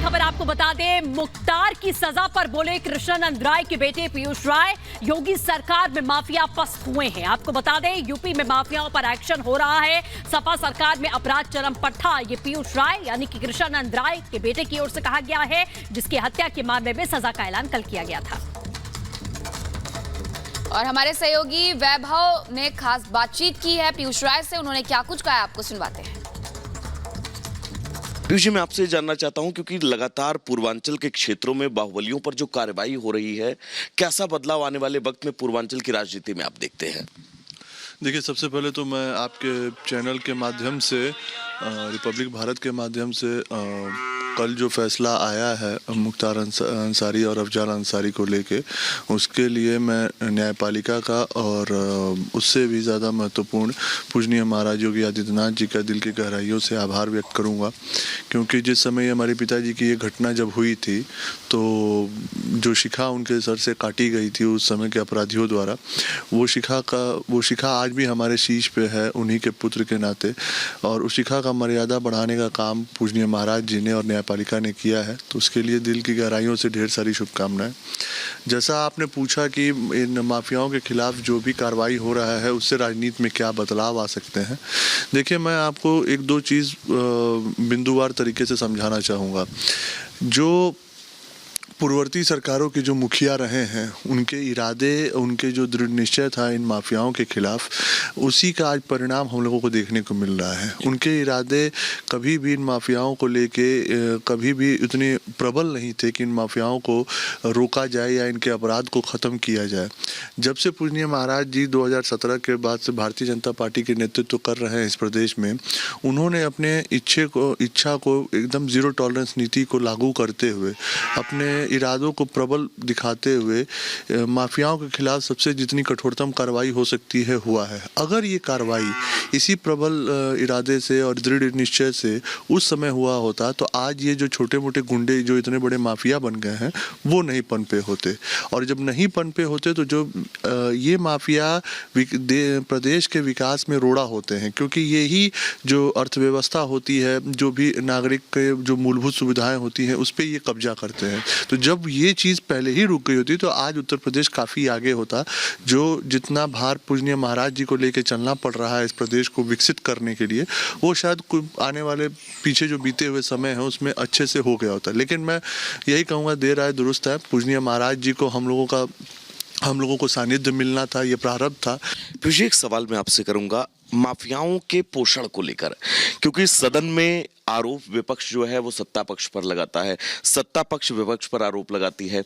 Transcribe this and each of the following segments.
खबर आपको बता दें, मुख्तार की सजा पर बोले कृष्णानंद राय के बेटे पीयूष राय, योगी सरकार में माफिया पस्त हुए हैं। आपको बता दें, यूपी में माफियाओं पर एक्शन हो रहा है। सपा सरकार में अपराध चरम पर था। ये पीयूष राय यानी कि कृष्णानंद राय के बेटे की ओर से कहा गया है, जिसकी हत्या के मामले में सजा का ऐलान कल किया गया था। और हमारे सहयोगी वैभव ने खास बातचीत की है पीयूष राय से। उन्होंने क्या कुछ कहा, आपको सुनवाते हैं। पीयूष जी, मैं आपसे जानना चाहता हूं, क्योंकि लगातार पूर्वांचल के क्षेत्रों में बाहुबलियों पर जो कार्रवाई हो रही है, कैसा बदलाव आने वाले वक्त में पूर्वांचल की राजनीति में आप देखते हैं? देखिए, सबसे पहले तो मैं आपके चैनल के माध्यम से, रिपब्लिक भारत के माध्यम से, कल जो फैसला आया है मुख्तार अंसारी और अफजल अंसारी को लेके, उसके लिए मैं न्यायपालिका का और उससे भी ज़्यादा महत्वपूर्ण पूजनीय महाराज योगी आदित्यनाथ जी का दिल की गहराइयों से आभार व्यक्त करूंगा। क्योंकि जिस समय हमारे पिताजी की ये घटना जब हुई थी, तो जो शिखा उनके सर से काटी गई थी उस समय के अपराधियों द्वारा, वो शिखा आज भी हमारे शीश पे है उन्हीं के पुत्र के नाते। और उस शिखा का मर्यादा बढ़ाने का काम पूजनीय महाराज जी ने और न्यायपालिका ने किया है, तो उसके लिए दिल की गहराइयों से ढेर सारी शुभकामनाएं। जैसा आपने पूछा कि इन माफियाओं के खिलाफ जो भी कार्रवाई हो रहा है उससे राजनीति में क्या बदलाव आ सकते हैं, देखिए, मैं आपको एक दो चीज़ बिंदुवार तरीके से समझाना चाहूँगा। जो पूर्ववर्ती सरकारों के जो मुखिया रहे हैं, उनके इरादे, उनके जो दृढ़ निश्चय था इन माफियाओं के खिलाफ, उसी का आज परिणाम हम लोगों को देखने को मिल रहा है। उनके इरादे कभी भी इन माफियाओं को लेके कभी भी इतने प्रबल नहीं थे कि इन माफियाओं को रोका जाए या इनके अपराध को ख़त्म किया जाए। जब से पूजनीय महाराज जी 2017 के बाद से भारतीय जनता पार्टी के नेतृत्व कर रहे हैं इस प्रदेश में, उन्होंने अपने इच्छा को एकदम ज़ीरो टॉलरेंस नीति को लागू करते हुए, अपने इरादों को प्रबल दिखाते हुए माफियाओं के खिलाफ सबसे जितनी कठोरतम कार्रवाई हो सकती है हुआ है। अगर ये कार्रवाई इसी प्रबल इरादे से और दृढ़ निश्चय से उस समय हुआ होता, तो आज ये जो छोटे मोटे गुंडे जो इतने बड़े माफिया बन गए हैं वो नहीं पनपे होते। और जब नहीं पनपे होते तो जो ये माफिया प्रदेश के विकास में रोड़ा होते हैं, क्योंकि यही जो अर्थव्यवस्था होती है, जो भी नागरिक के जो मूलभूत सुविधाएं होती हैं, उस पर ये कब्जा करते हैं। तो जब ये चीज़ पहले ही रुक गई होती तो आज उत्तर प्रदेश काफ़ी आगे होता। जो जितना भार पूजनीय महाराज जी को लेके चलना पड़ रहा है इस प्रदेश को विकसित करने के लिए, वो शायद आने वाले पीछे जो बीते हुए समय है उसमें अच्छे से हो गया होता। लेकिन मैं यही कहूँगा, देर आए दुरुस्त है। पूजनीय महाराज जी को हम लोगों को सानिध्य मिलना था, ये प्रारब्ध था। पीयूष, एक सवाल मैं आपसे करूंगा माफियाओं के पोषण को लेकर, क्योंकि सदन में आरोप विपक्ष जो है वो सत्ता पक्ष पर लगाता है, सत्ता पक्ष विपक्ष पर आरोप लगाती है।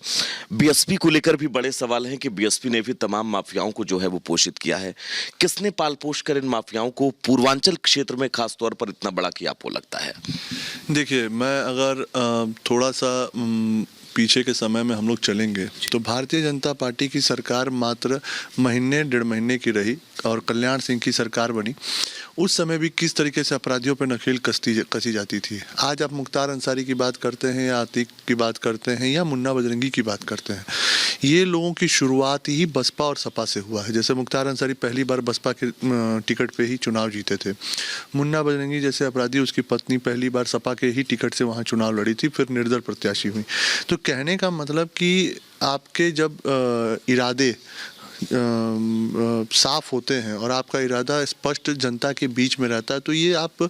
बीएसपी को लेकर भी बड़े सवाल हैं कि बीएसपी ने भी तमाम माफियाओं को जो है वो पोषित किया है। किसने पाल पोष कर इन माफियाओं को पूर्वांचल क्षेत्र में खास तौर पर इतना बड़ा किया, आपको लगता है? देखिए, मैं अगर थोड़ा सा पीछे के समय में हम लोग चलेंगे तो भारतीय जनता पार्टी की सरकार मात्र महीने डेढ़ महीने की रही और कल्याण सिंह की सरकार बनी। उस समय भी किस तरीके से अपराधियों पर नकेल कसी जाती थी। आज आप मुख्तार अंसारी की बात करते हैं या आतिक की बात करते हैं या मुन्ना बजरंगी की बात करते हैं, ये लोगों की शुरुआत ही बसपा और सपा से हुआ है। जैसे मुख्तार अंसारी पहली बार बसपा के टिकट पे ही चुनाव जीते थे। मुन्ना बजरंगी जैसे अपराधी, उसकी पत्नी पहली बार सपा के ही टिकट से वहाँ चुनाव लड़ी थी, फिर निर्दल प्रत्याशी हुई। तो कहने का मतलब कि आपके जब इरादे साफ होते हैं और आपका इरादा स्पष्ट जनता के बीच में रहता है, तो ये आप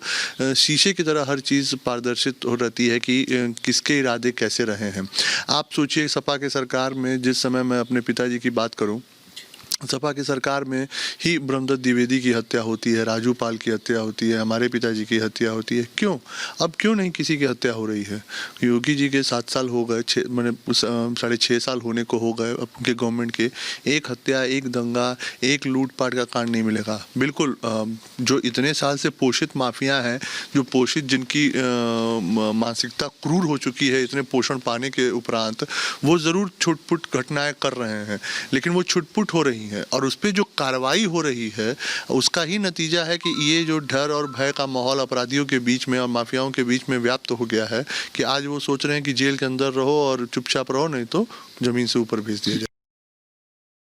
शीशे की तरह हर चीज़ पारदर्शित हो रहती है कि किसके इरादे कैसे रहे हैं। आप सोचिए, सपा के सरकार में जिस समय मैं अपने पिताजी की बात करूं, सपा की सरकार में ही ब्रह्मदत्त द्विवेदी की हत्या होती है, राजू पाल की हत्या होती है, हमारे पिताजी की हत्या होती है। क्यों? अब क्यों नहीं किसी की हत्या हो रही है? योगी जी के 7 साल हो गए, 6.5 साल होने को हो गए उनके गवर्नमेंट के, एक हत्या, एक दंगा, एक लूटपाट का कांड नहीं मिलेगा। बिल्कुल, जो इतने साल से पोषित माफिया हैं, जो पोषित, जिनकी मानसिकता क्रूर हो चुकी है इतने पोषण पाने के उपरांत, वो ज़रूर छुटपुट घटनाएं कर रहे हैं, लेकिन वो छुटपुट हो रही हैं। और उस पर जो कार्रवाई हो रही है उसका ही नतीजा है कि ये जो डर और भय का माहौल अपराधियों के बीच में और माफियाओं के बीच में व्याप्त हो गया है कि आज वो सोच रहे हैं कि जेल के अंदर रहो और चुपचाप रहो, नहीं तो जमीन से ऊपर भेज दिया जाए।